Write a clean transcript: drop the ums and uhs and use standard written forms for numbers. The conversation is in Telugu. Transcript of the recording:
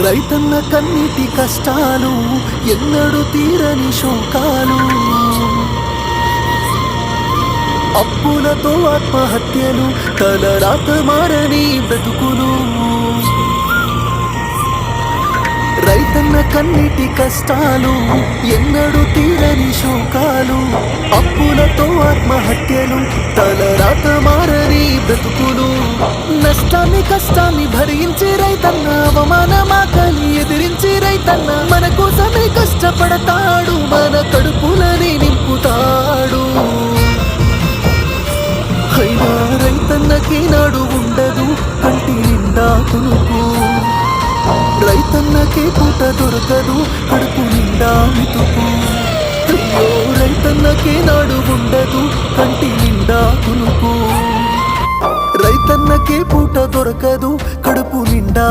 రైతన్న కన్నీటి కష్టాలు ఎన్నడూ తీరని శోకాలు, అప్పులతో ఆత్మహత్యలు, తలరాత మారని బ్రతుకులు. రైతన్న కన్నీటి కష్టాలు ఎన్నడూ తీరని శోకాలు, అప్పులతో ఆత్మహత్యలు, తలరాత మారని బ్రతుకులు. నష్టాన్ని కష్టాన్ని భరించి రైతన్న, అవమానమాకలి ఎదిరించి రైతన్న మన కోసమే కష్టపడతాడు, మన కడుపులని నింపుతాడు. అయినా రైతన్నకి నాడు ఉండదు కంటి నిండా కునుకు, రైతన్నకి పూట దొరకదు కడుపు నిండా మితుకు. అయ్యో రైతన్నకి నాడు ఉండదు కంటి నిండా కునుకు, రైతన్నకి పూట దొరకదు కడుపు నిండా